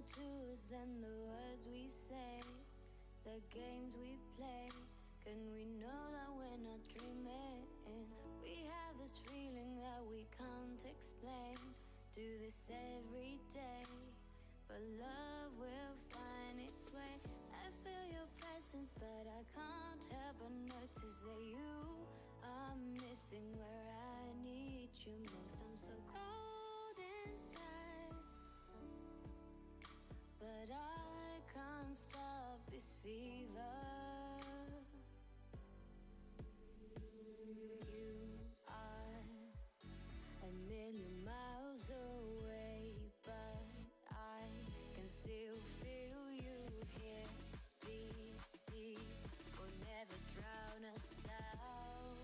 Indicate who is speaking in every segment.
Speaker 1: to us than the words we say, the games we play. Can we know that we're not dreaming? We have this feeling that we can't explain. Do this every day, but love will find its way. I feel your presence, but I can't help but notice that you are missing where I need you most. I'm so cold inside, but I can't stop this fever. You are a million miles away, but I can still feel you here. These seas will never drown us out.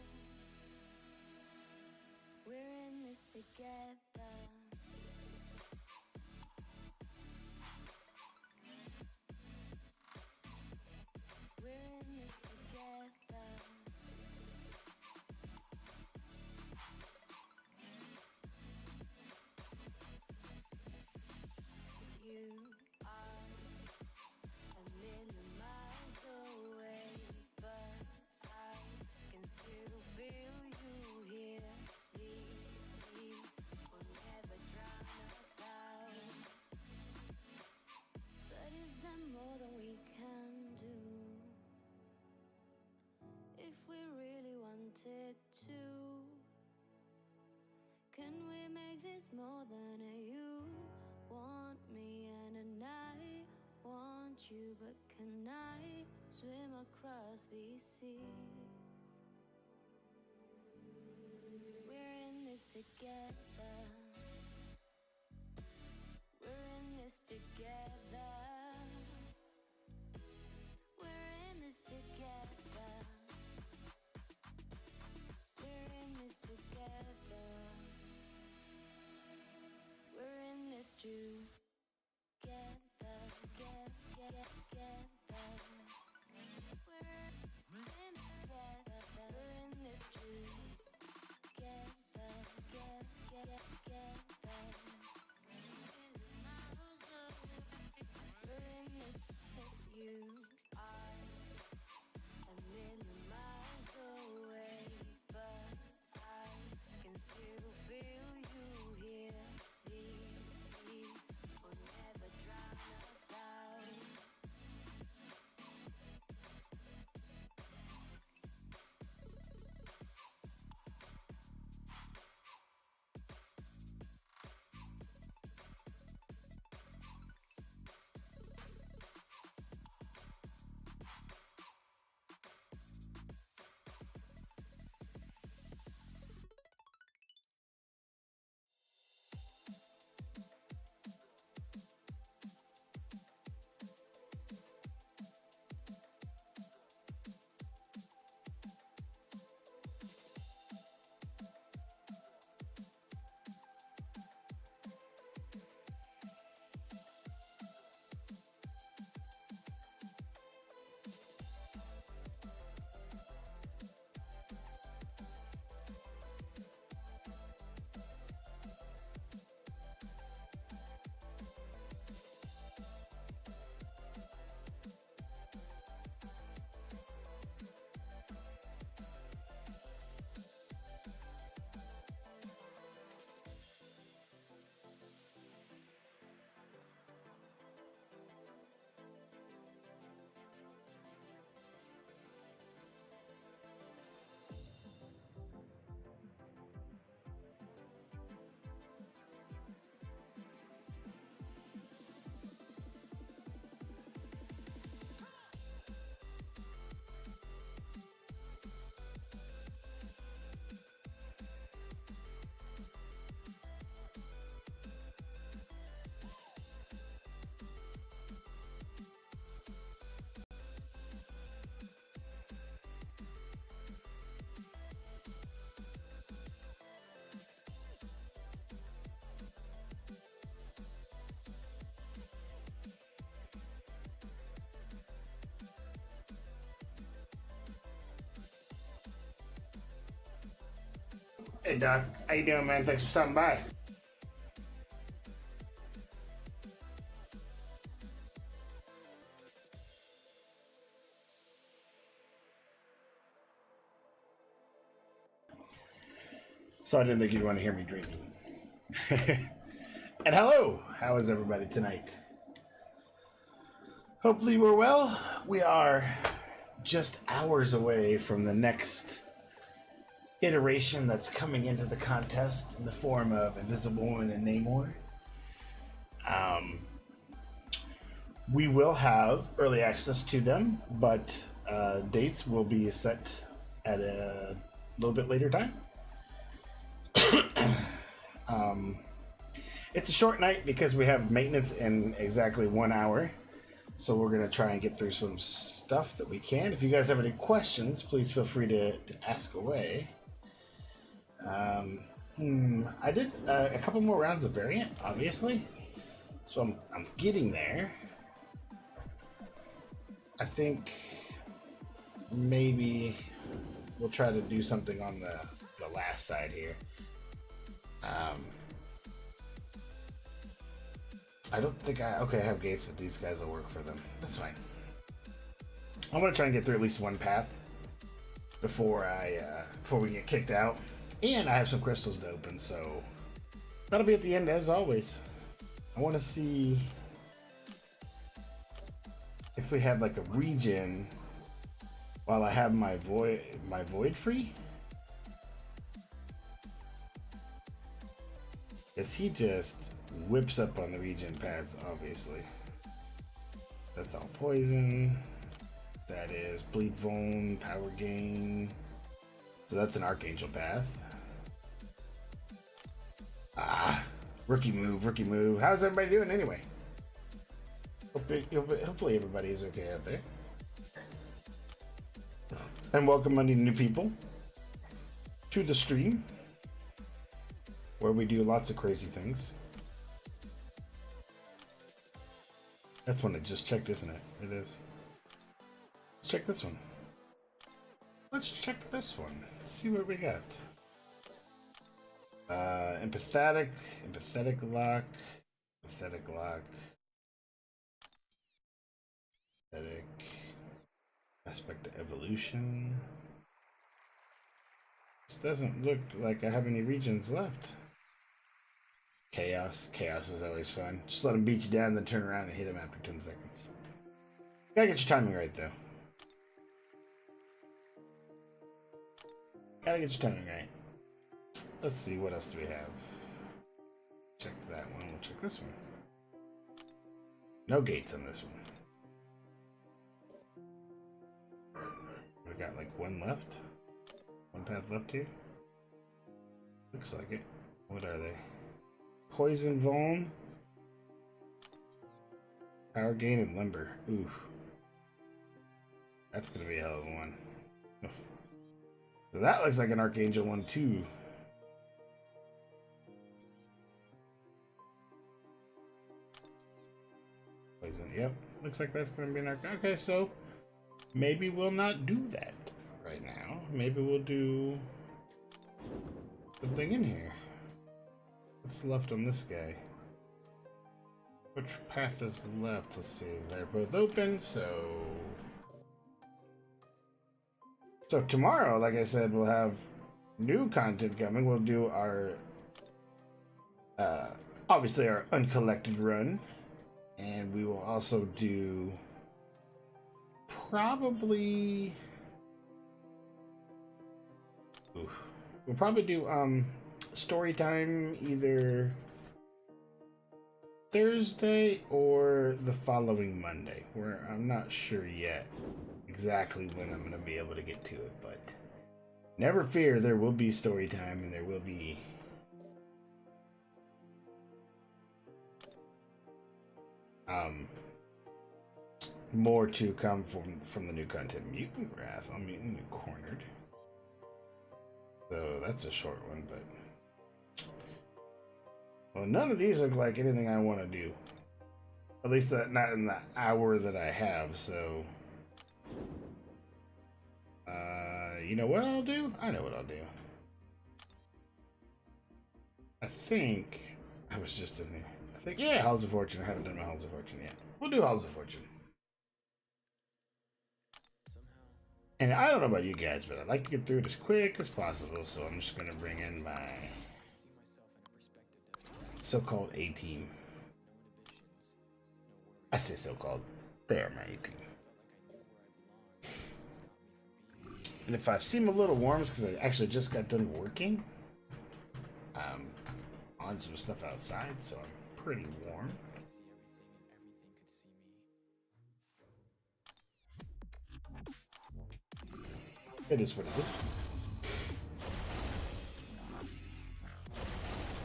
Speaker 1: We're in this together. We're in this together. You are a million miles away, but I can still feel you here. These seas will never drown us out. But is there more than we can do? If we really wanted to, can we make this more than a you want me and I want you? But can I swim across these seas? We're in this together. We're in this together. We're in this together. We're in this together. We're in this together, together. We're in together. We're in this together, together. We're in this, you are a million miles away, but I can still feel you here. These seas will never drown us out.
Speaker 2: Hey Doc, how you doing, man? Thanks for stopping by. So I didn't think you'd want to hear me drinking. And hello, how is everybody tonight? Hopefully we're well. We are just hours away from the next iteration that's coming into the contest in the form of Invisible Woman and Namor. We will have early access to them, but dates will be set at a little bit later time. It's a short night because we have maintenance in exactly 1 hour. So we're going to try and get through some stuff that we can. If you guys have any questions, please feel free to ask away. I did a couple more rounds of variant, obviously. So I'm getting there. I think maybe we'll try to do something on the last side here. I don't think I have gates, but these guys will work for them. That's fine. I'm gonna try and get through at least one path before we get kicked out, and I have some crystals to open, so that'll be at the end as always. I want to see if we have like a regen while I have my void free. Because he just whips up on the regen pads, obviously. That's all poison. That is bleed vuln, power gain. So that's an archangel path. Rookie move. How's everybody doing anyway? Hopefully everybody is okay out there. And welcome any new people to the stream, where we do lots of crazy things. That's one I just checked, isn't it? It is. Let's check this one. Let's check this one. Let's see what we got. Empathetic lock, empathetic aspect of evolution. This doesn't look like I have any regions left. Chaos is always fun. Just let him beat you down, then turn around and hit him after 10 seconds. Gotta get your timing right, though. Gotta get your timing right. Let's see, what else do we have? Check that one. We'll check this one. No gates on this one. We got like one left. One path left here. Looks like it. What are they? Poison vuln, power gain, and limber. Ooh, that's gonna be a hell of a one. So that looks like an archangel one too. Poison. Yep, looks like that's gonna be an archangel. Okay, so maybe we'll not do that right now. Maybe we'll do something in here. What's left on this guy? Which path is left? Let's see. They're both open, so tomorrow, like I said, we'll have new content coming. We'll do our obviously our uncollected run, and we will also do probably we'll probably do story time either Thursday or the following Monday, where I'm not sure yet exactly when I'm going to be able to get to it, but never fear, there will be story time and there will be more to come from the new content. Mutant Wrath on Mutant and Cornered. So that's a short one, but well, none of these look like anything I want to do. At least not in the hour that I have, so you know what I'll do? I know what I'll do. I think I was just in here. I think, yeah, Halls of Fortune. I haven't done my Halls of Fortune yet. We'll do Halls of Fortune. And I don't know about you guys, but I'd like to get through it as quick as possible, so I'm just going to bring in my so-called A-team. I say so-called. They are my A-team. And if I seem a little warm, it's because I actually just got done working on some stuff outside, so I'm pretty warm. It is what it is.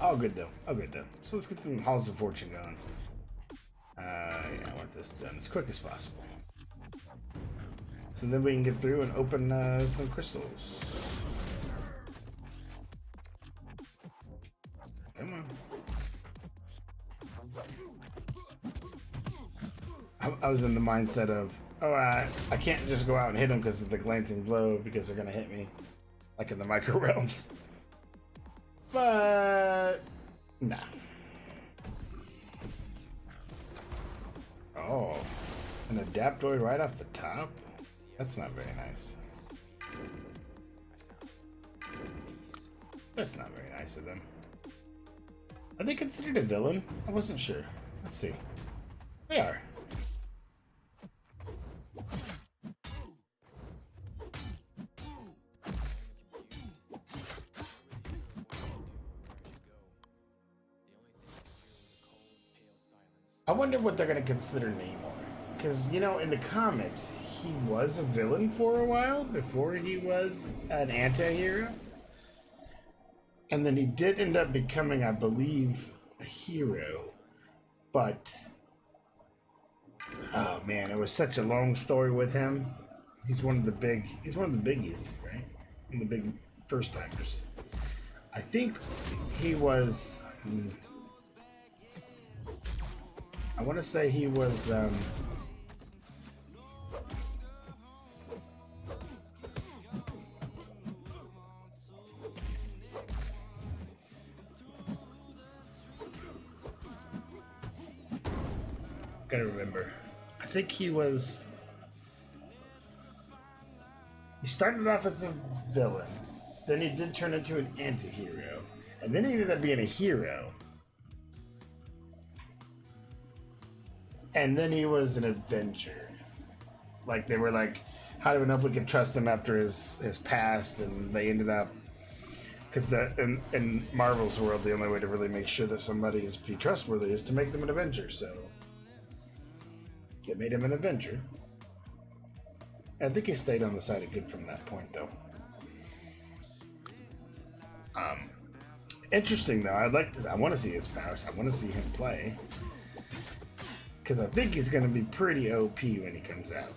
Speaker 2: Oh, good though. Oh, good though. So let's get some Halls of Fortune going. Yeah, I want this done as quick as possible. So then we can get through and open some crystals. Come on. I was in the mindset of, oh, I can't just go out and hit them because of the glancing blow because they're going to hit me. Like in the micro realms. But, nah. Oh, an Adaptoid right off the top? That's not very nice. That's not very nice of them. Are they considered a villain? I wasn't sure. Let's see. They are. I wonder what they're going to consider Namor. Because, you know, in the comics, he was a villain for a while before he was an anti-hero. And then he did end up becoming, I believe, a hero. But, oh man, it was such a long story with him. He's one of the biggies, right? One of the big first timers. I think he was, I want to say he was, gotta remember. I think he started off as a villain, then he did turn into an anti-hero, and then he ended up being a hero. And then he was an Avenger. Like, they were like, how do we know if we can trust him after his past? And they ended up, because in Marvel's world, the only way to really make sure that somebody is be trustworthy is to make them an Avenger. So they made him an Avenger. And I think he stayed on the side of good from that point, though. Interesting, though. I'd like this. I want to see his powers. I want to see him play. Because I think he's going to be pretty OP when he comes out.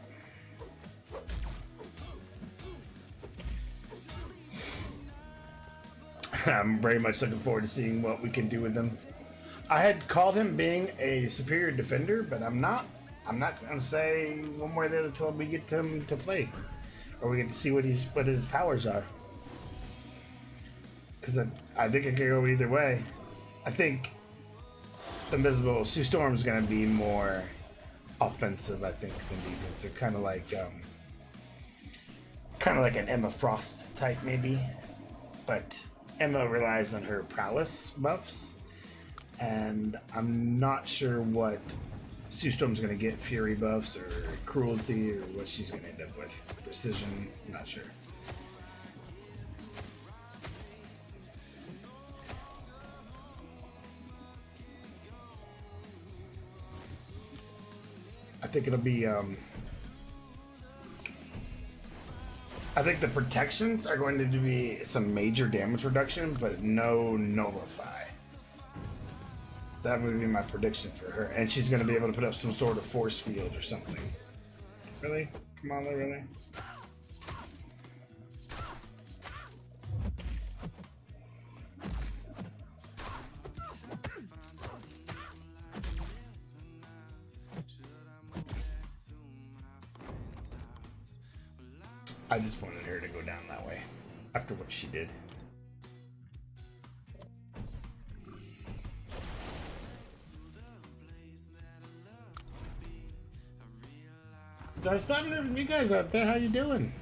Speaker 2: I'm very much looking forward to seeing what we can do with him. I had called him being a superior defender, but I'm not going to say one way or the other until we get him to play. Or we get to see what his powers are. Because I think it could go either way. I think Invisible Sue Storm is going to be more offensive, I think, than defensive. Kind of like an Emma Frost type, maybe. But Emma relies on her prowess buffs, and I'm not sure what Sue Storm's going to get. Fury buffs or cruelty, or what she's going to end up with. Precision, I'm not sure. I think it'll be, I think the protections are going to be some major damage reduction, but no nullify. That would be my prediction for her. And she's going to be able to put up some sort of force field or something. Really? Come on, really? I just wanted her to go down that way after what she did. So I stopped hearing from you guys out there. How you doing?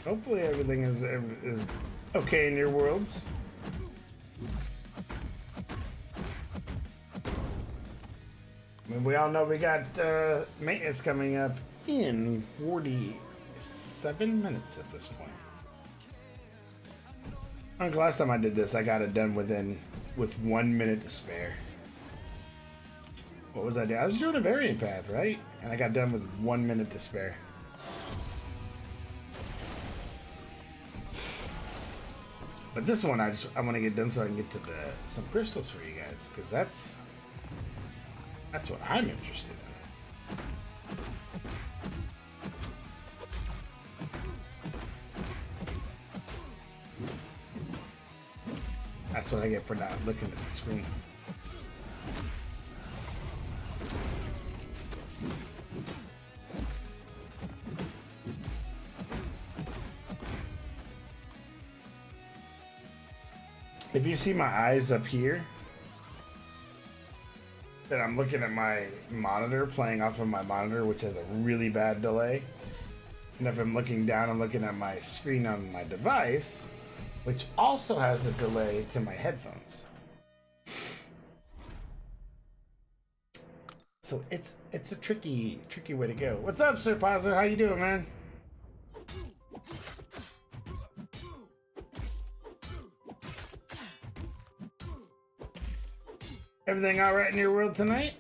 Speaker 2: Hopefully everything is okay in your worlds. I mean, we all know we got maintenance coming up in 47 minutes at this point. I think last time I did this, I got it done with 1 minute to spare. What was I doing? I was doing a variant path, right? And I got done with 1 minute to spare. But this one, I want to get done so I can get to some crystals for you guys, because that's what I'm interested in. That's what I get for not looking at the screen. If you see my eyes up here, then I'm looking at my monitor, playing off of my monitor, which has a really bad delay. And if I'm looking down, I'm looking at my screen on my device, which also has a delay to my headphones. So it's a tricky way to go. What's up, Sir Pazzo? How you doing, man? Everything all right in your world tonight?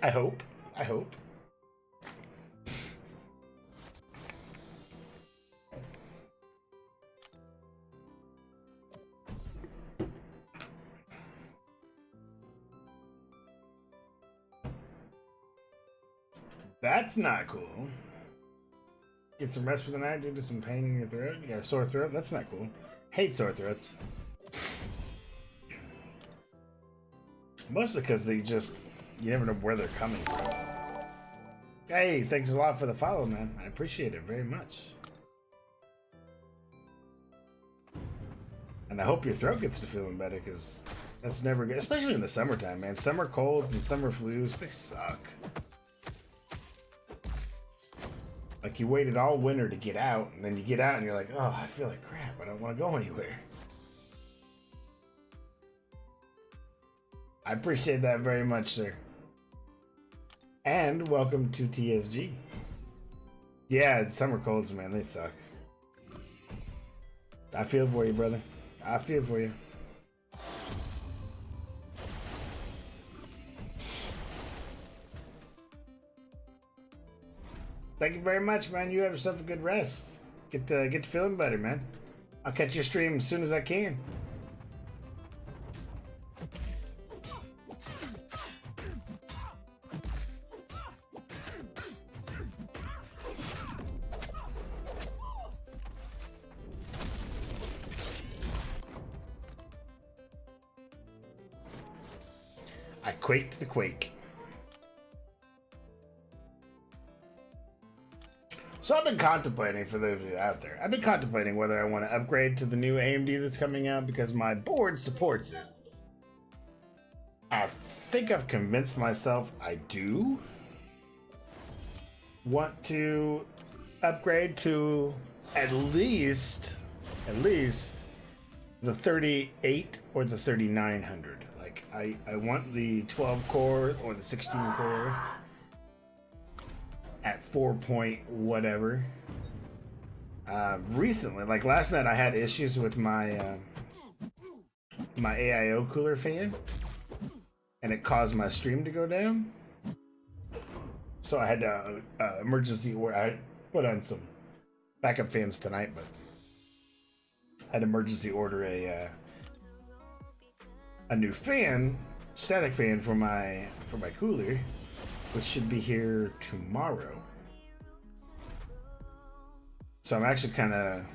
Speaker 2: I hope. That's not cool. Get some rest for the night due to some pain in your throat. You got a sore throat? That's not cool. Hate sore throats. Mostly because you never know where they're coming from. Hey, thanks a lot for the follow, man. I appreciate it very much. And I hope your throat gets to feeling better, because that's never good. Especially in the summertime, man. Summer colds and summer flus, they suck. Like, you waited all winter to get out, and then you get out and you're like, oh, I feel like crap. I don't want to go anywhere. I appreciate that very much, sir. And welcome to TSG. Yeah, summer colds, man, they suck. I feel for you, brother. I feel for you. Thank you very much, man. You have yourself a good rest. Get to feeling better, man. I'll catch your stream as soon as I can. I quaked the quake. So I've been contemplating, for those of you out there, I've been contemplating whether I want to upgrade to the new AMD that's coming out, because my board supports it. I think I've convinced myself I do want to upgrade to at least the 38 or the 3900. Like, I want the 12 core or the 16 core at 4 point whatever. Recently, like last night, I had issues with my my AIO cooler fan, and it caused my stream to go down. So I had to emergency order. I put on some backup fans tonight, but I had to emergency order a new fan, static fan for my cooler, which should be here tomorrow. So I'm actually kind of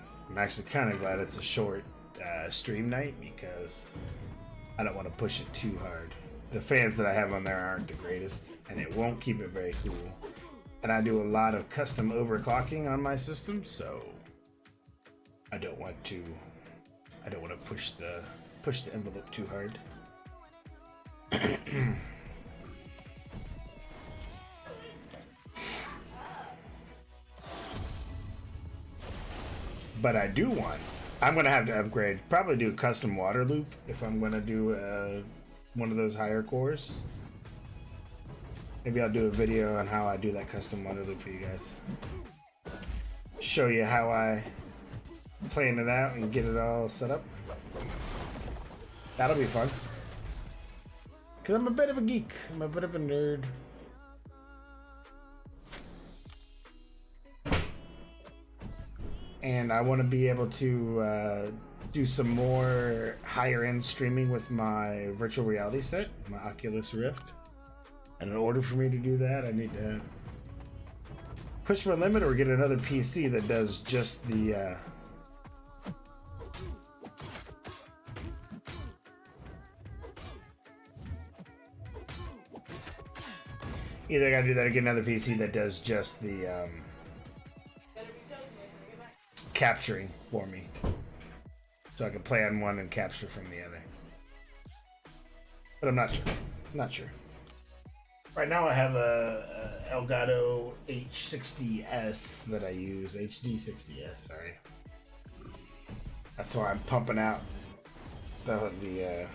Speaker 2: glad it's a short stream night, because I don't want to push it too hard. The fans that I have on there aren't the greatest, and it won't keep it very cool. And I do a lot of custom overclocking on my system, so I don't want to I don't want to push the envelope too hard. But I do want. I'm gonna have to upgrade. Probably do a custom water loop if I'm gonna do one of those higher cores. Maybe I'll do a video on how I do that custom water loop for you guys. Show you how I plan it out and get it all set up. That'll be fun. Cause I'm a bit of a geek. I'm a bit of a nerd. And I want to be able to do some more higher end streaming with my virtual reality set, my Oculus Rift. And in order for me to do that, I need to push my limit or get another PC that does just the either I gotta do that or get another PC that does just the capturing for me, so I can play on one and capture from the other. But I'm not sure. Not sure. Right now I have a Elgato H60S that I use. HD60S, sorry. That's why I'm pumping out the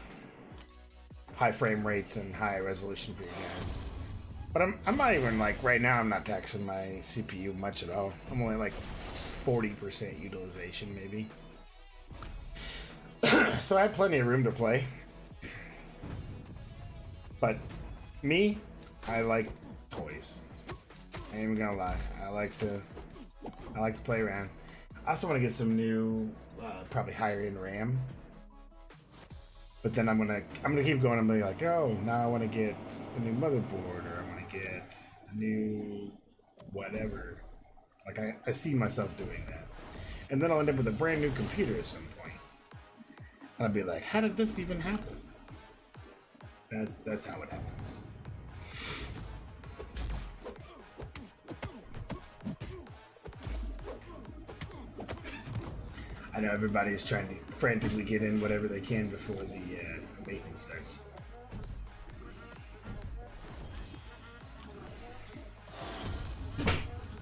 Speaker 2: high frame rates and high resolution for you guys. But I'm not even like, right now I'm not taxing my CPU much at all. I'm only like 40% utilization maybe. So I have plenty of room to play. But me, I like toys. I ain't even gonna lie. I like to play around. I also want to get some new, probably higher end RAM. But then I'm gonna keep going and be like, oh, now I want to get a new motherboard, or I want to get a new whatever. Like I see myself doing that, and then I'll end up with a brand new computer at some point, and I'll be like, how did this even happen? That's how it happens. I know everybody is trying to frantically get in whatever they can before the maintenance starts.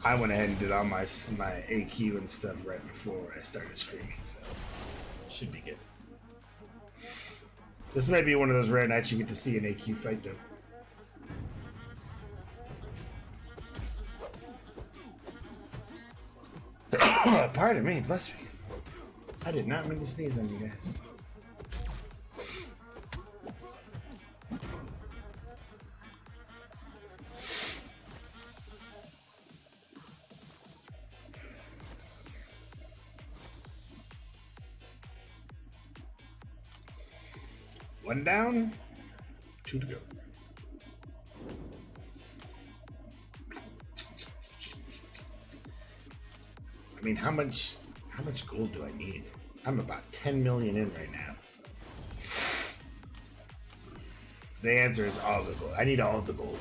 Speaker 2: I went ahead and did all my AQ and stuff right before I started streaming, so should be good. This may be one of those rare nights you get to see an AQ fight, though. Pardon me, bless me. I did not mean to sneeze on you guys. One down, 2 to go. I mean, how much gold do I need? I'm about 10 million in right now. The answer is all the gold. I need all the gold.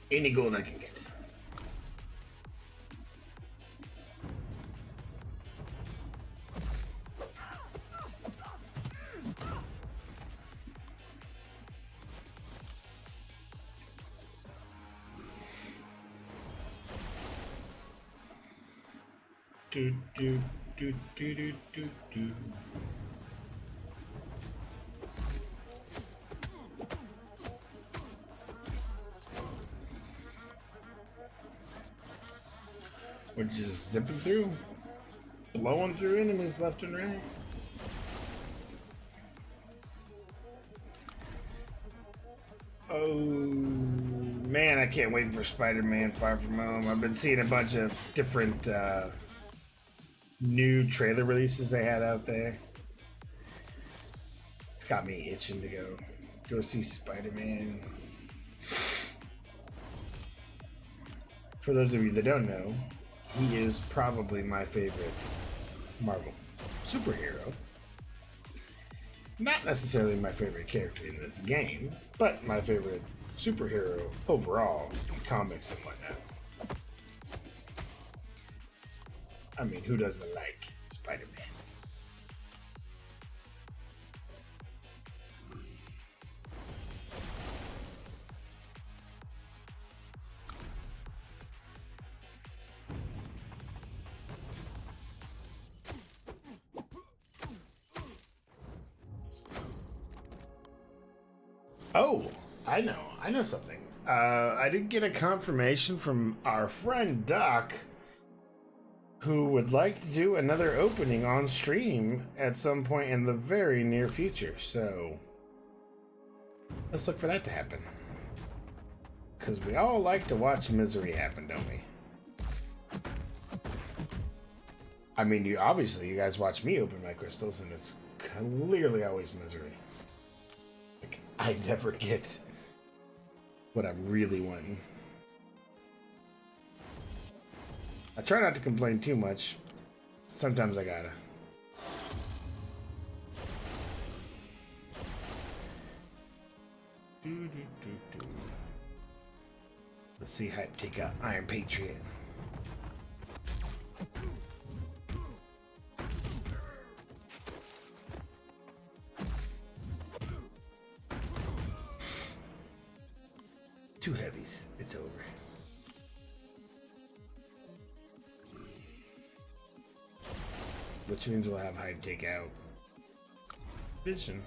Speaker 2: Any gold I can get. Do, do, do, do, do, do, do. We're just zipping through, blowing through enemies left and right. Oh man, I can't wait for Spider-Man Far From Home. I've been seeing a bunch of different new trailer releases they had out there. It's got me itching to go see Spider-Man. For those of you that don't know, he is probably my favorite Marvel superhero. Not necessarily my favorite character in this game, but my favorite superhero overall in comics and whatnot. I mean, who doesn't like Spider-Man? Oh, I know something. I did get a confirmation from our friend Doc, who would like to do another opening on stream at some point in the very near future. So let's look for that to happen. Because we all like to watch misery happen, don't we? I mean, you guys watch me open my crystals, and it's clearly always misery. Like, I never get what I'm really wanting. I try not to complain too much. Sometimes I gotta. Let's see Hype take out Iron Patriot. Two heavies. It's over. Which means we'll have Hype take out Vision.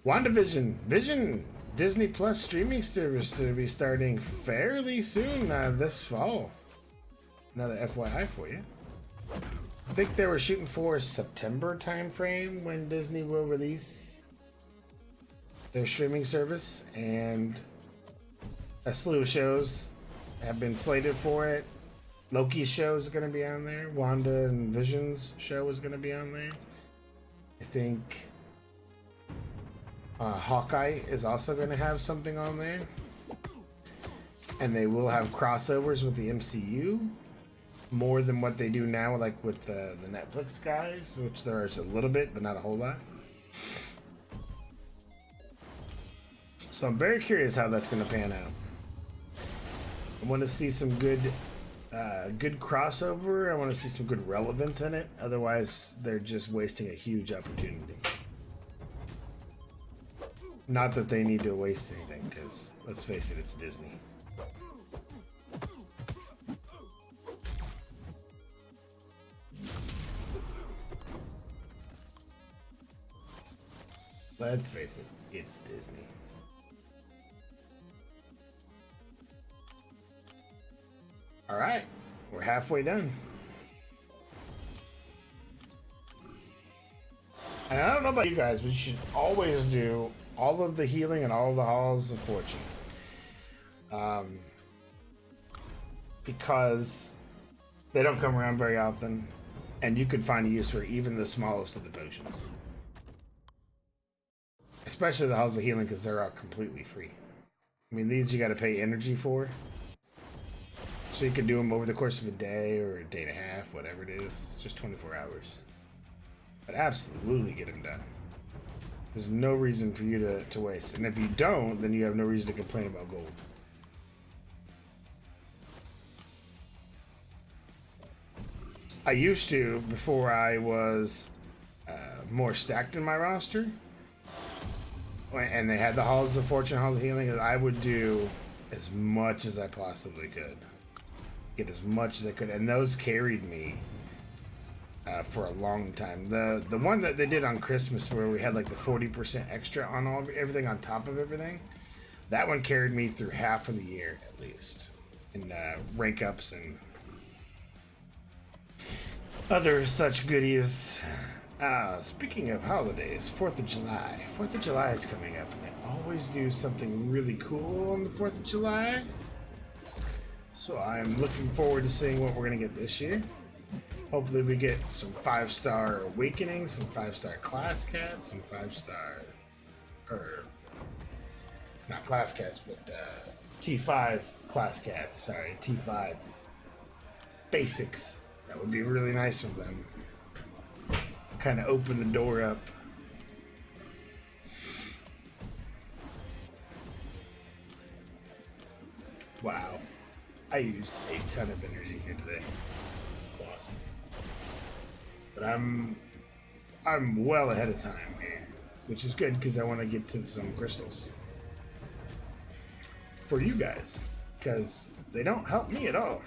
Speaker 2: WandaVision. Vision Disney Plus streaming service to be starting fairly soon this fall. Another FYI for you. I think they were shooting for a September timeframe when Disney will release their streaming service, and a slew of shows have been slated for it. Loki's show is going to be on there. Wanda and Vision's show is going to be on there. I think Hawkeye is also going to have something on there. And they will have crossovers with the MCU. More than what they do now, like with the Netflix guys, which there is a little bit, but not a whole lot. So I'm very curious how that's going to pan out. I want to see some good crossover. I want to see some good relevance in it. Otherwise, they're just wasting a huge opportunity. Not that they need to waste anything, because let's face it, it's Disney. Let's face it, it's Disney. All right, we're halfway done. And I don't know about you guys, but you should always do all of the healing and all of the halls of fortune. Because they don't come around very often, and you can find a use for even the smallest of the potions. Especially the halls of healing, because they're all completely free. I mean, these you got to pay energy for. So you can do them over the course of a day or a day and a half, whatever it is. Just 24 hours. But absolutely get them done. There's no reason for you to waste. And if you don't, then you have no reason to complain about gold. I used to, before I was more stacked in my roster, and they had the Halls of Fortune, Halls of Healing, I would do as much as I possibly could. Get as much as I could. And those carried me for a long time. The one that they did on Christmas where we had like the 40% extra on everything on top of everything, that one carried me through half of the year at least. In rank ups and other such goodies. Speaking of holidays, 4th of July. 4th of July is coming up, and they always do something really cool on the 4th of July. So I'm looking forward to seeing what we're going to get this year. Hopefully we get some 5-star Awakening, some 5-star Class Cats, some 5-star... or... not Class Cats, but T5 Class Cats, sorry, T5 Basics. That would be really nice of them. Kind of open the door up. Wow. I used a ton of energy here today. But I'm well ahead of time here, which is good because I want to get to some crystals for you guys, because they don't help me at all.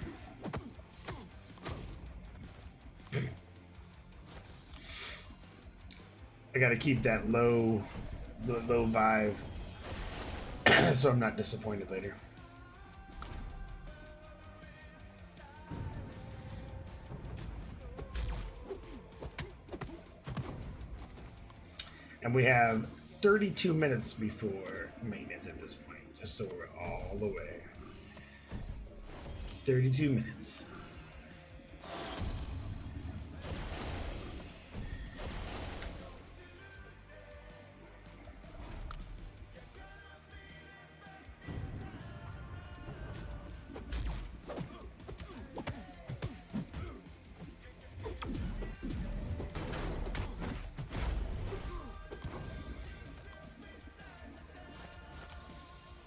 Speaker 2: I gotta keep that low vibe so I'm not disappointed later. And we have 32 minutes before maintenance at this point, just so we're all the way. 32 minutes.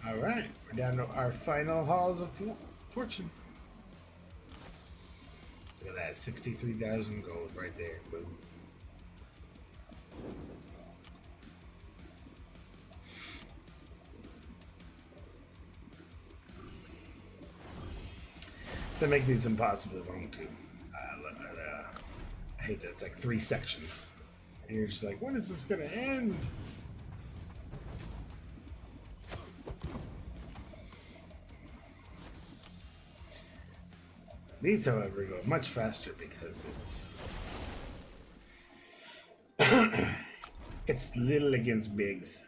Speaker 2: Alright, we're down to our final halls of fortune. Look at that, 63,000 gold right there. Boom. They make these impossibly long too. I hate that it's like 3 sections. And you're just like, when is this gonna end? These, however, go much faster because it's little against bigs.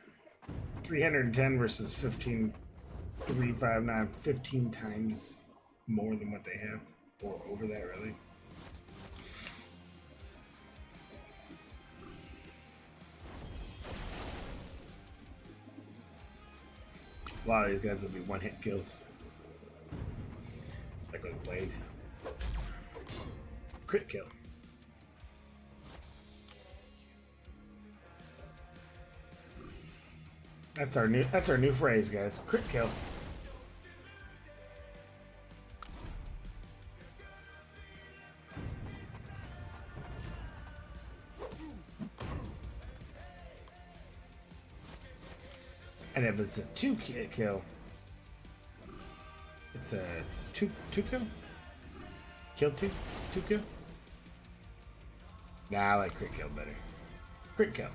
Speaker 2: 310 versus 15,359, 15 times more than what they have, or over that, really. A lot of these guys will be one-hit kills, like with Blade. Crit kill. That's our new phrase, guys. Crit kill. And if it's a 2 kill, it's a 2 kill? Kill 2 kill? Nah, I like crit kill better. Crit kill.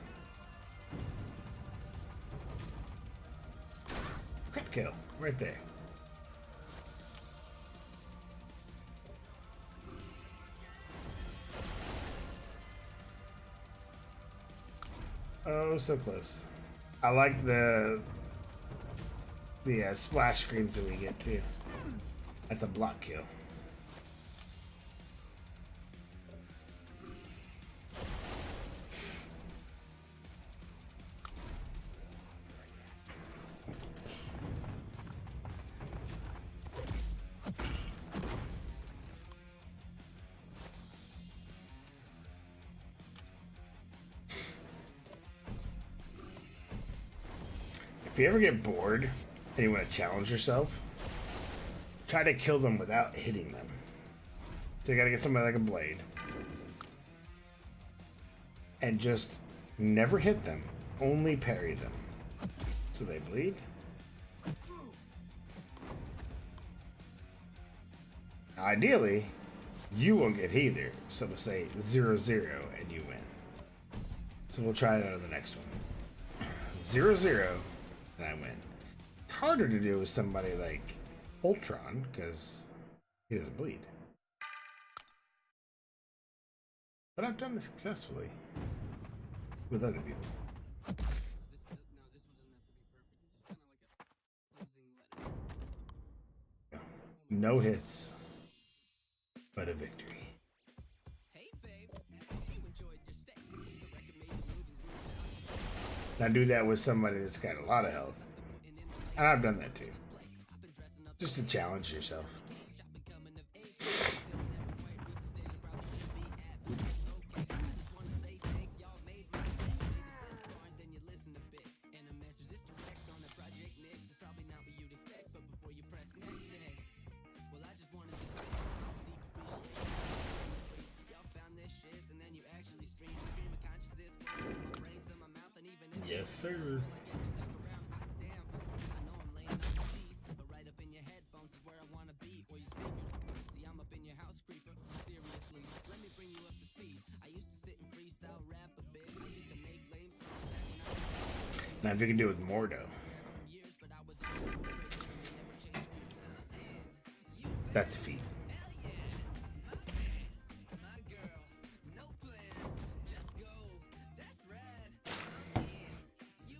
Speaker 2: Crit kill. Right there. Oh, so close. I like the splash screens that we get too. That's a block kill. If you ever get bored and you want to challenge yourself, try to kill them without hitting them. So you gotta get somebody like a Blade. And just never hit them, only parry them. So they bleed. Ideally, you won't get hit either. So we'll say 0-0 and you win. So we'll try it out on the next one. 0-0. And I win. It's harder to do with somebody like Ultron because he doesn't bleed. But I've done it successfully with other people. No hits, but a victory. Now do that with somebody that's got a lot of health. And I've done that too. Just to challenge yourself. Yes, sir. Now, if you can do it with Mordo, that's a feat.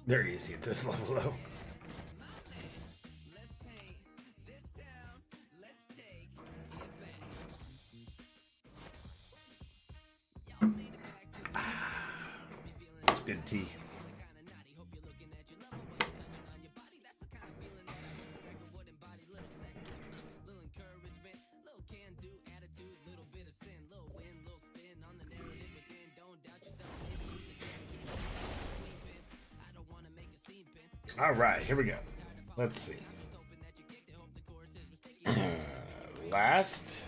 Speaker 2: They're easy at this level, though. It's good tea. All right, here we go. Let's see. Last,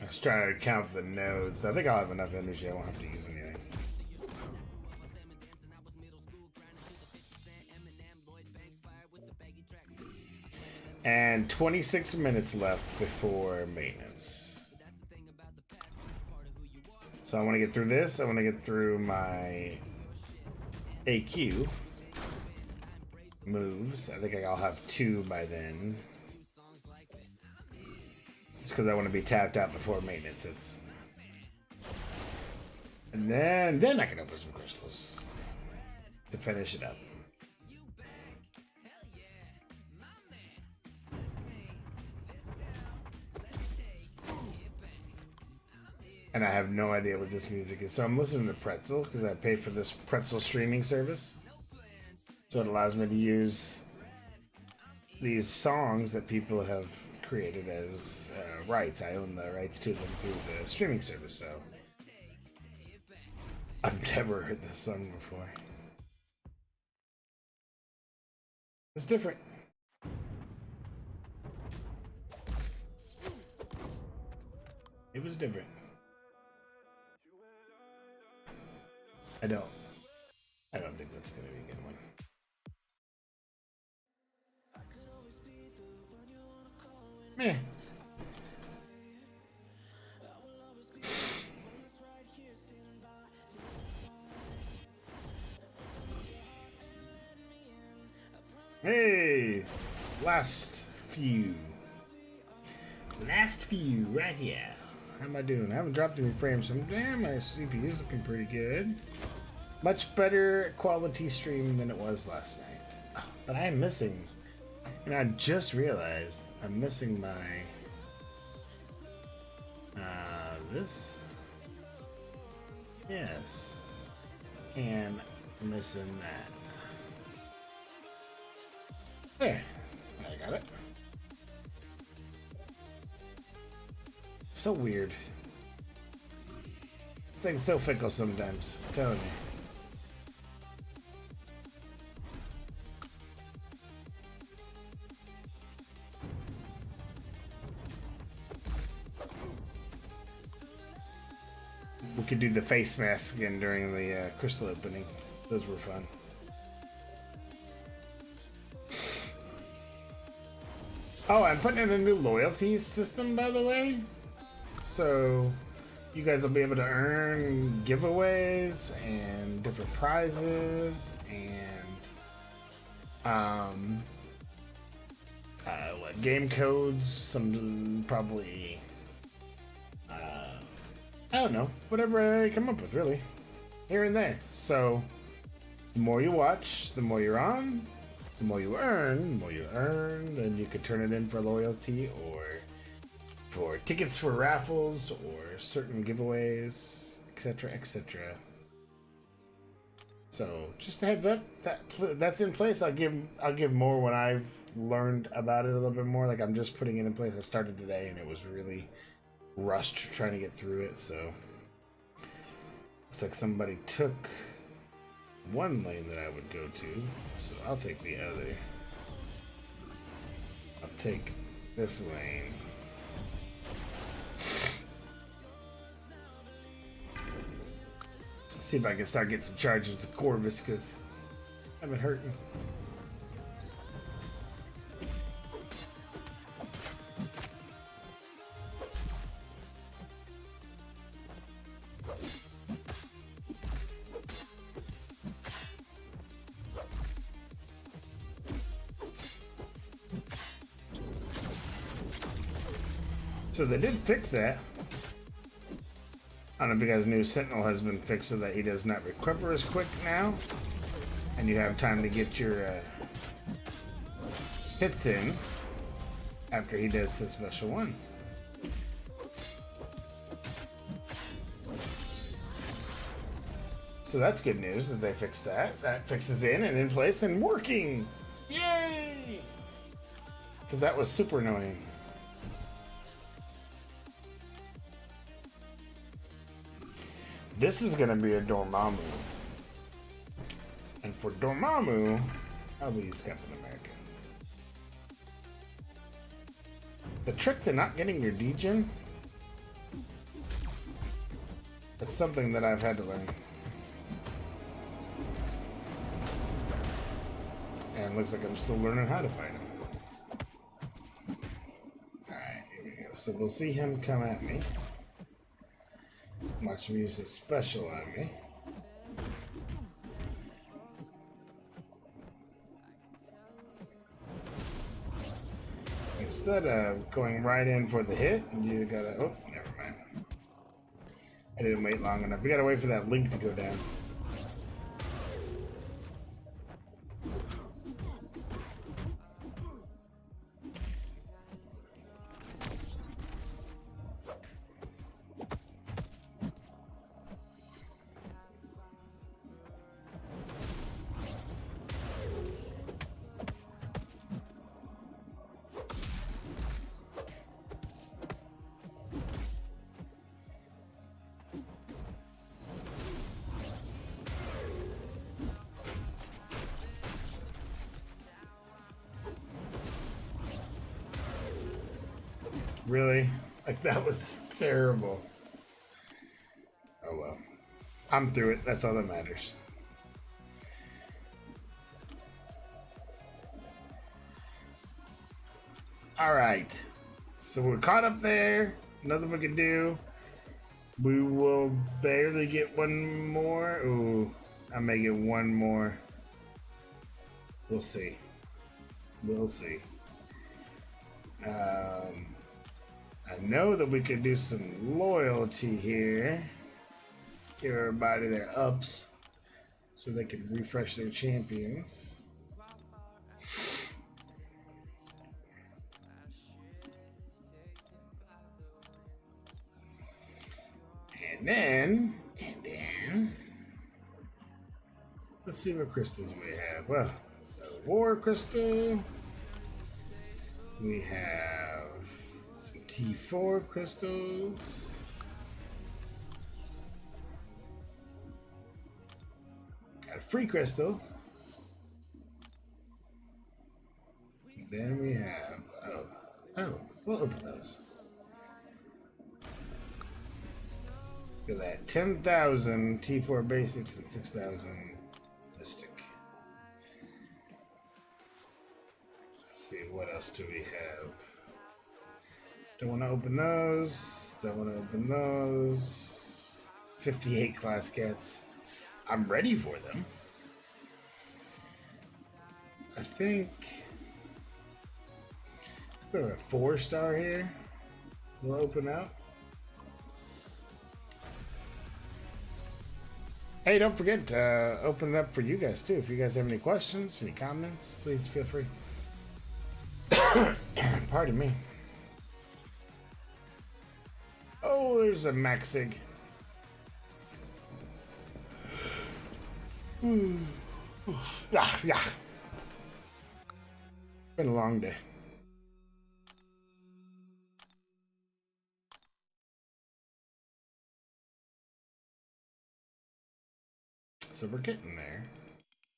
Speaker 2: I was trying to count the nodes. I think I'll have enough energy. I won't have to use anything. And 26 minutes left before maintenance. So I want to get through this. I want to get through my AQ moves. I think I'll have 2 by then. Just because I want to be tapped out before maintenance hits. And then I can open some crystals to finish it up. And I have no idea what this music is. So I'm listening to Pretzel because I pay for this Pretzel streaming service. So it allows me to use these songs that people have created as rights. I own the rights to them through the streaming service. So I've never heard this song before. It's different. It was different. I don't think that's gonna be a good one. Meh. Hey, last few right here. How am I doing? I haven't dropped any frames, so damn, my CPU's looking pretty good. Much better quality stream than it was last night. But I am missing, and I just realized I'm missing my this. Yes. And missing that. There. I got it. So weird. This thing's so fickle sometimes. I'm telling you. We could do the face mask again during the crystal opening. Those were fun. Oh, I'm putting in a new loyalty system, by the way. So you guys will be able to earn giveaways and different prizes and what, game codes, some probably I don't know, whatever I come up with, really, here and there. So the more you watch, the more you're on, the more you earn, then you could turn it in for loyalty or for tickets for raffles or certain giveaways, etc., etc. So just a heads up, that's in place. I'll give more when I've learned about it a little bit more. Like, I'm just putting it in place. I started today and it was really rushed trying to get through it. So looks like somebody took one lane that I would go to, so I'll take the other. I'll take this lane. See if I can start getting some charges with the Corvus, because I've been hurting. So they did fix that. I don't know if you guys knew Sentinel has been fixed so that he does not recover as quick now. And you have time to get your hits in after he does his special one. So that's good news that they fixed that. That fixes in place and working! Yay! Because that was super annoying. This is going to be a Dormammu. And for Dormammu, I'll use Captain America. The trick to not getting your degen, that's something that I've had to learn. And it looks like I'm still learning how to fight him. Alright, here we go. So we'll see him come at me. Watch him use his special on me. Instead of going right in for the hit, you gotta... Oh, never mind. I didn't wait long enough. We gotta wait for that link to go down. Really? Like, that was terrible. Oh well. I'm through it. That's all that matters. Alright. So we're caught up there. Nothing we can do. We will barely get one more. Ooh. I may get one more. We'll see. We'll see. I know that we could do some loyalty here. Give everybody their ups so they can refresh their champions. And then, let's see what crystals we have. Well, the War Crystal. We have some T4 crystals. Got a free crystal. Then we have, we'll open those. Look at that, 10,000 T4 basics and 6,000 mystic. Let's see, what else do we have? Don't want to open those. Don't want to open those. 58 class cats. I'm ready for them. I think we have a 4-star here. We'll open up. Hey, don't forget to open it up for you guys too. If you guys have any questions, any comments, please feel free. Pardon me. Oh, there's a Maxig. Yeah. Been a long day. So we're getting there.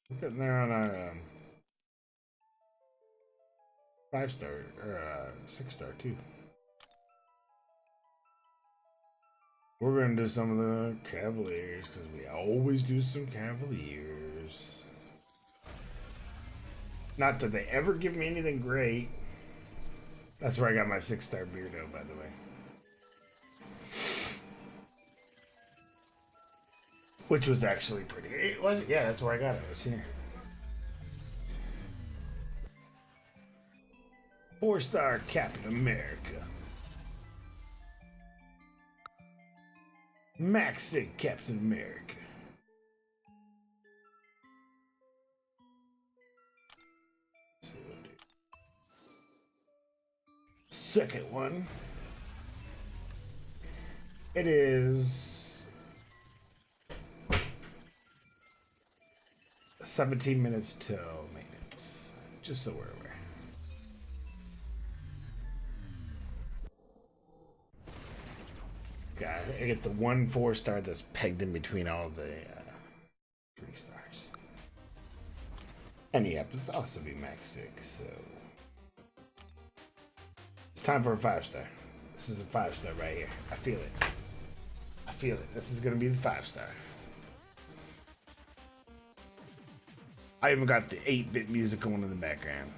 Speaker 2: We're getting there on our 5-star or 6-star too. We're gonna do some of the Cavaliers because we always do some Cavaliers. Not that they ever give me anything great. That's where I got my 6-star Beardo, by the way. Which was actually pretty. It was, yeah, that's where I got it. It was here. 4-star Captain America. Max 6 Captain America. Let's see what I do. Second one. It is 17 minutes till maintenance. Just so we're aware. God, I get the 1 4-star that's pegged in between all the 3 stars. And the happens to also be max 6, so it's time for a 5-star. This is a 5-star right here. I feel it. I feel it. This is gonna be the 5-star. I even got the 8-bit music going in the background.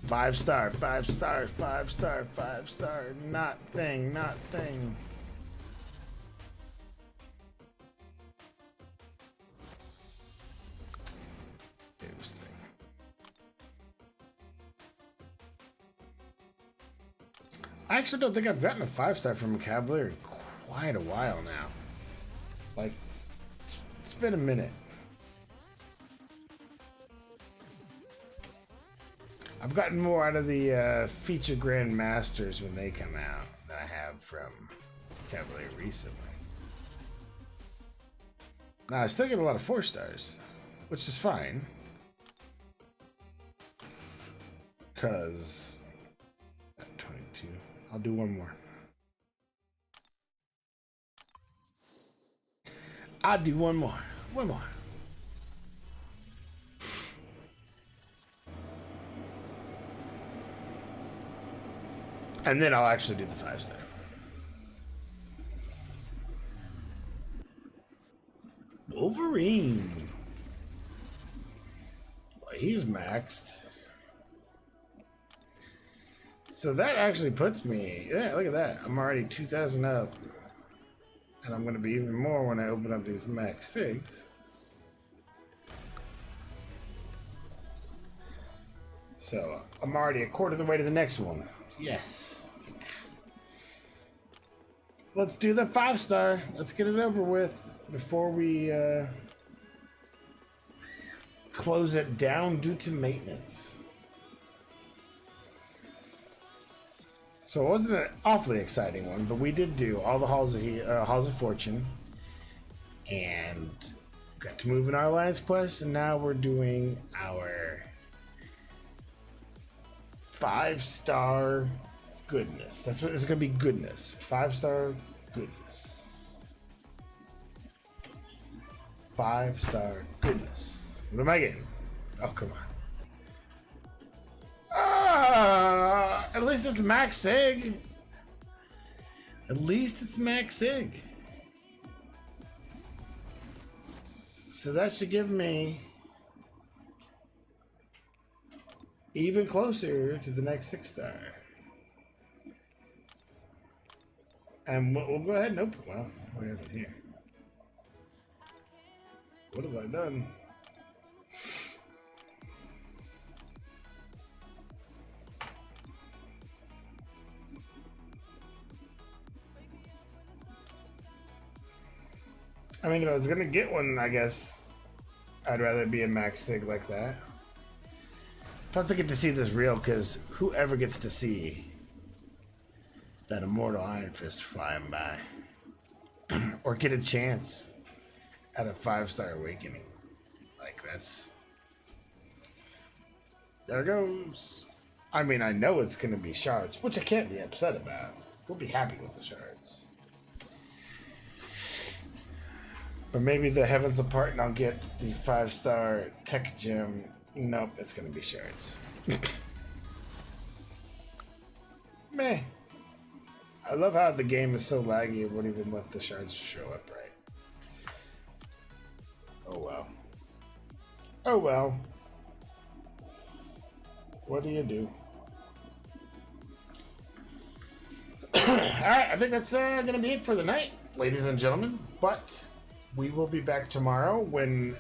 Speaker 2: Five-star, 5-star, 5-star, 5-star. Not thing, not thing. It was thing. I actually don't think I've gotten a 5-star from a Cavalier in quite a while now. Like, it's been a minute. I've gotten more out of the feature Grand Masters when they come out than I have from Cavalier recently. Now, I still get a lot of 4-stars, which is fine. Because at 22, I'll do one more. I'll do one more. One more. And then I'll actually do the 5-star. Wolverine. Well, he's maxed. So that actually puts me... Yeah, look at that. I'm already 2,000 up. And I'm going to be even more when I open up these max 6. So I'm already a quarter of the way to the next one. Yes. Let's do the 5-star. Let's get it over with before we close it down due to maintenance. So it wasn't an awfully exciting one, but we did do all the Halls of Fortune, and got to move in our Alliance quest, and now we're doing our 5-star goodness. That's what it's gonna be. Goodness. 5-star goodness. 5-star goodness. What am I getting? Oh, come on. At least it's max sig. At least it's max sig. So that should give me even closer to the next 6-star. And we'll go ahead and open. Well, we have it here. What have I done? I mean, if I was gonna get one, I guess I'd rather be a max sig like that. Plus, I get to see this real, because whoever gets to see that Immortal Iron Fist flying by, or get a chance at a 5-star awakening, like that's... There it goes. I mean, I know it's gonna be shards, which I can't be upset about. We'll be happy with the shards. But maybe the heavens apart and I'll get the 5-star tech gem. Nope, it's gonna be shards. Meh. I love how the game is so laggy it won't even let the shards show up right. Oh well. Oh well. What do you do? Alright, I think that's going to be it for the night, ladies and gentlemen. But we will be back tomorrow when...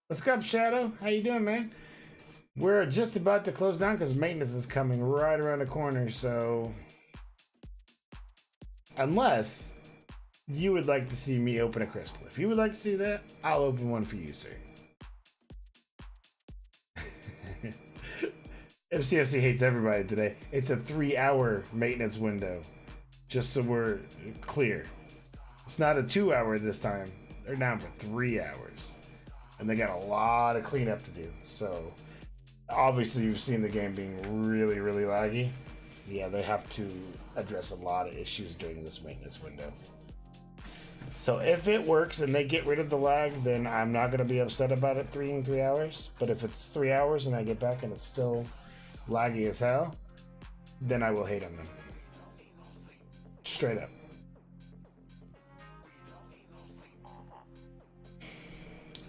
Speaker 2: What's up, Shadow? How you doing, man? We're just about to close down because maintenance is coming right around the corner, so... Unless you would like to see me open a crystal. If you would like to see that, I'll open one for you, sir. MCFC hates everybody today. It's a 3-hour maintenance window. Just so we're clear. It's not a 2-hour this time. They're down for 3 hours. And they got a lot of cleanup to do. So, obviously you've seen the game being really, really laggy. Yeah, they have to address a lot of issues during this maintenance window. So if it works and they get rid of the lag, then I'm not going to be upset about it in 3 hours. But if it's 3 hours and I get back and it's still laggy as hell, then I will hate on them. Straight up.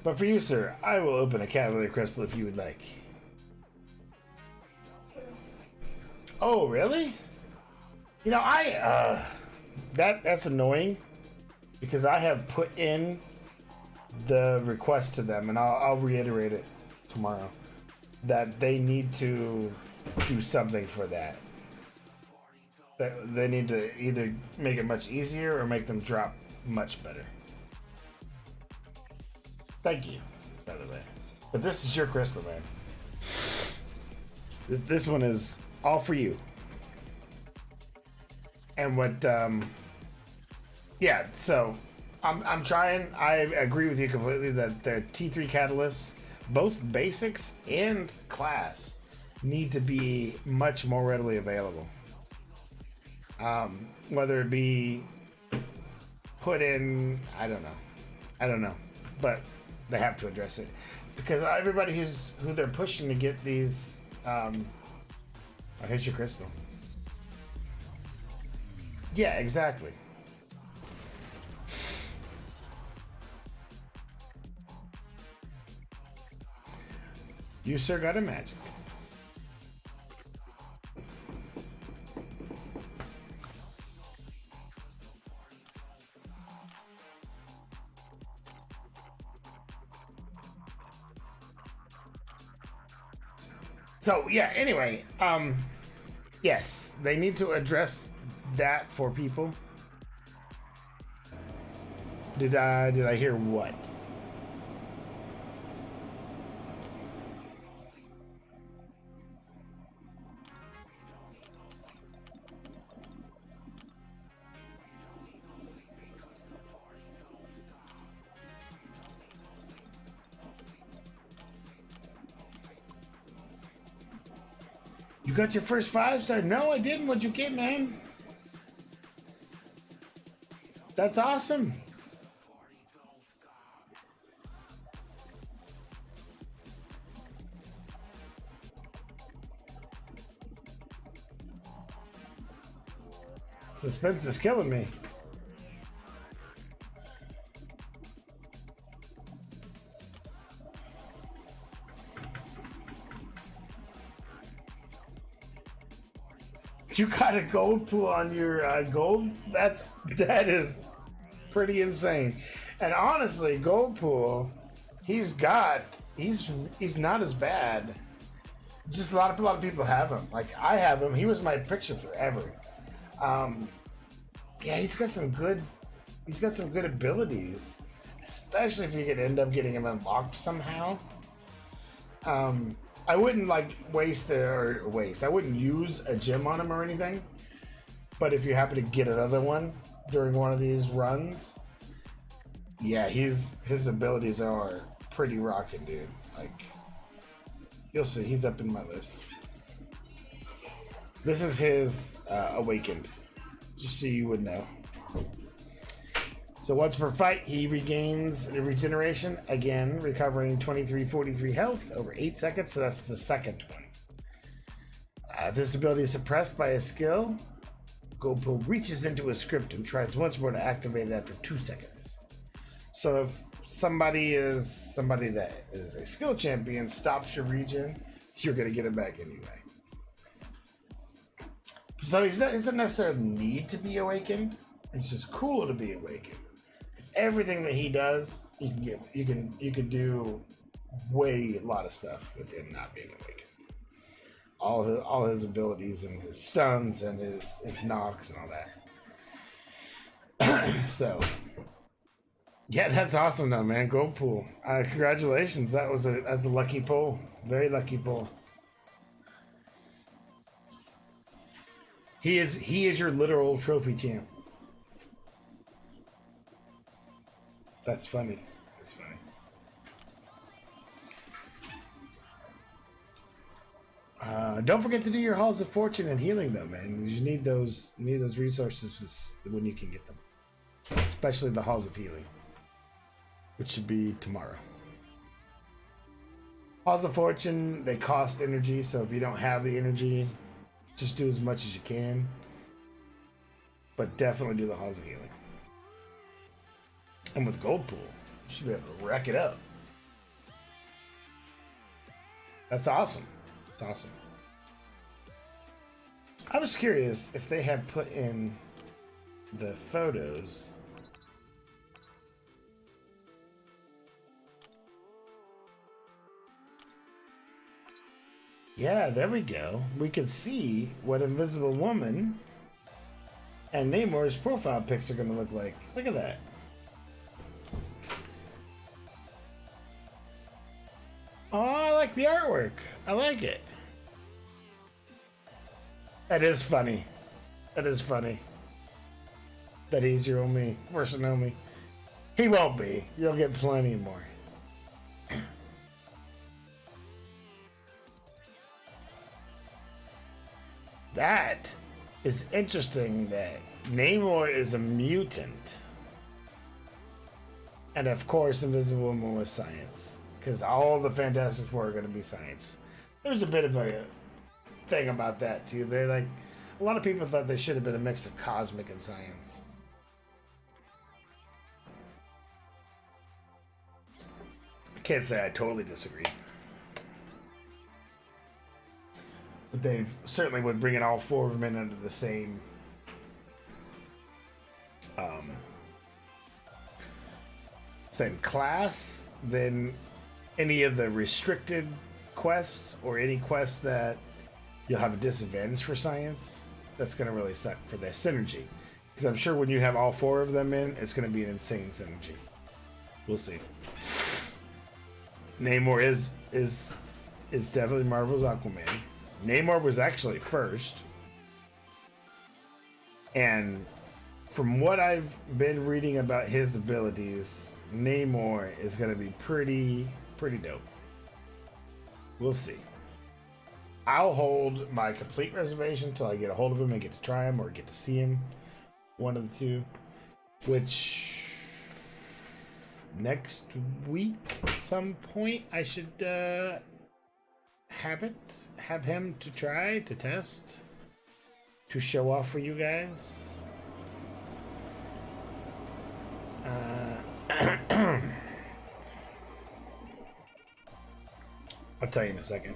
Speaker 2: But for you, sir, I will open a Cavalier Crystal if you would like. Oh, really? You know, that's annoying because I have put in the request to them, and I'll reiterate it tomorrow, that they need to do something for that. That they need to either make it much easier or make them drop much better. Thank you, by the way. But this is your crystal, man. This one is all for you. And what, yeah, so I'm trying. I agree with you completely that the T3 catalysts, both basics and class, need to be much more readily available. Whether it be put in, I don't know, but they have to address it because everybody who they're pushing to get these. I hate your crystal. Yeah, exactly. You sir got a magic. So yeah, anyway, yes, they need to address that for people. Did I hear what? You got your first 5-star? No, I didn't. What'd you get, man? That's awesome. Suspense is killing me. You got a gold pool on your gold? That is pretty insane. And honestly, gold pool, he's not as bad. Just a lot of people have him. Like I have him. He was my picture forever. Yeah, he's got some good abilities, especially if you could end up getting him unlocked somehow. I wouldn't I wouldn't use a gem on him or anything. But if you happen to get another one during one of these runs, yeah, his abilities are pretty rocking, dude. Like, you'll see, he's up in my list. This is his Awakened, just so you would know. So once per fight, he regains regeneration, again, recovering 2343 health over 8 seconds, so that's the second one. This ability is suppressed by a skill. Goldpool reaches into his script and tries once more to activate it after 2 seconds. So if somebody that is a skill champion stops your regen, you're going to get it back anyway. So he doesn't necessarily need to be awakened. It's just cool to be awakened. Because everything that he does, you can do a lot of stuff with him not being awakened. All his abilities and his stuns and his knocks and all that. So yeah, that's awesome though, man. Gold pool. Congratulations. That's a lucky pull. Very lucky pull. He is your literal trophy champ. That's funny. That's funny. Don't forget to do your halls of fortune and healing though, man. You need those resources when you can get them. Especially the halls of healing, which should be tomorrow. Halls of fortune, they cost energy, so if you don't have the energy, just do as much as you can. But definitely do the halls of healing. And with gold pool, you should be able to rack it up. That's awesome. That's awesome. I was curious if they had put in the photos. Yeah, there we go. We can see what Invisible Woman and Namor's profile pics are going to look like. Look at that. Oh, I like the artwork. I like it. That is funny. That is funny. That he's your only person only. He won't be. You'll get plenty more. That is interesting that Namor is a mutant. And of course, Invisible Woman was science. Because all the Fantastic Four are going to be science. There's a bit of a thing about that too. A lot of people thought they should have been a mix of cosmic and science. I can't say I totally disagree. But they certainly would bring in all four of them in under the same same class. Then any of the restricted quests or any quests that you'll have a disadvantage for science, that's going to really suck for their synergy. Because I'm sure when you have all four of them in, it's going to be an insane synergy. We'll see. Namor is definitely Marvel's Aquaman. Namor was actually first. And from what I've been reading about his abilities, Namor is going to be pretty dope. We'll see. I'll hold my complete reservation until I get a hold of him and get to try him or get to see him. One of the two. Which next week, some point, I should have him to try, to test, to show off for you guys. I'll tell you in a second.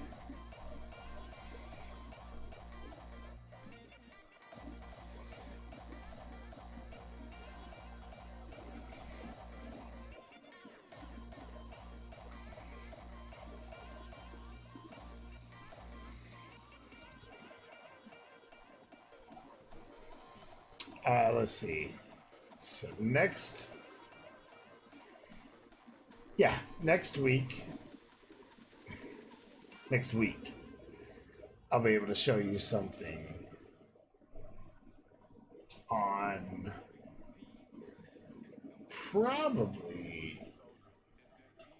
Speaker 2: Let's see. So next week, I'll be able to show you something on probably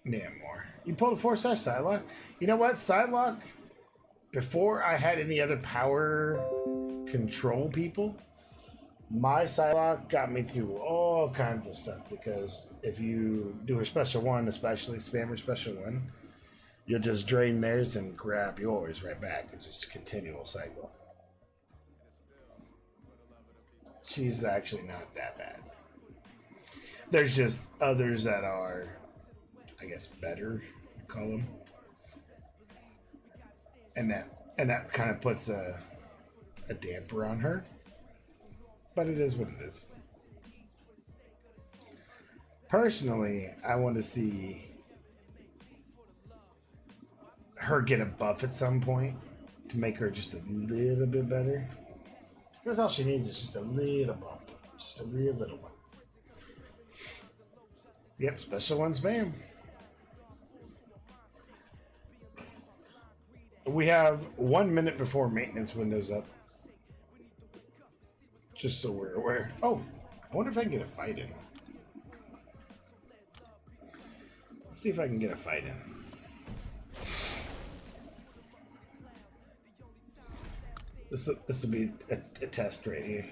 Speaker 2: Namor. You pulled a 4-star Psylocke. You know what? Psylocke, before I had any other power control people, my Psylocke got me through all kinds of stuff, because if you do her special one, especially spam her special one, you'll just drain theirs and grab yours right back. It's just a continual cycle. she's actually not that bad. There's just others that are, I guess, better, call them. And that kind of puts a damper on her. But it is what it is. Personally, I want to see her get a buff at some point to make her just a little bit better. That's all she needs is just a little bump. Just a real little one. Yep, special one spam. We have 1 minute before maintenance window's up. Just so we're aware. Oh, I wonder if I can get a fight in. Let's see if I can get a fight in. This will be a test right here.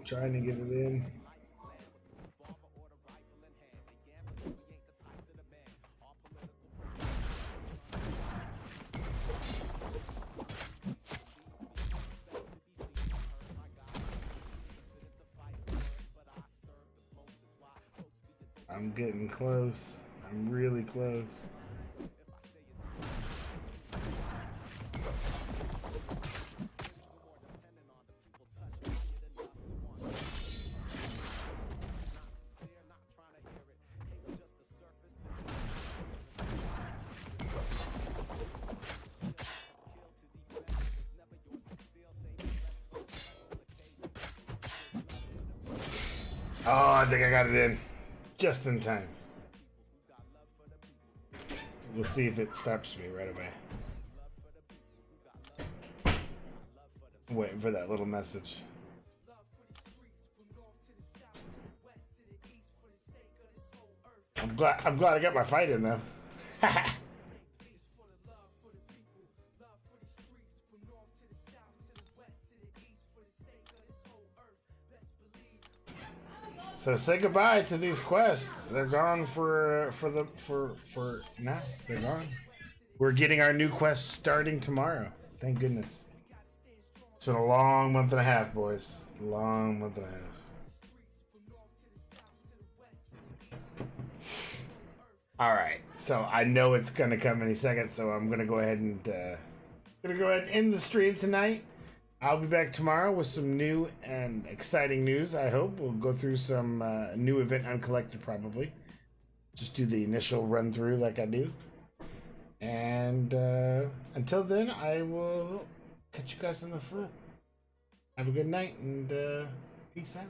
Speaker 2: Trying to get it in. I'm getting close. I'm really close. Oh, I think I got it in. Just in time. We'll see if it stops me right away. I'm waiting for that little message. I'm glad I got my fight in though. So say goodbye to these quests. They're gone for now. They're gone. We're getting our new quest starting tomorrow. Thank goodness. It's been a long month and a half, boys. Long month and a half. All right. So I know it's gonna come any second. So I'm gonna go ahead and end the stream tonight. I'll be back tomorrow with some new and exciting news, I hope. We'll go through some new event uncollected, probably. Just do the initial run through like I do. And until then, I will catch you guys on the flip. Have a good night and peace out.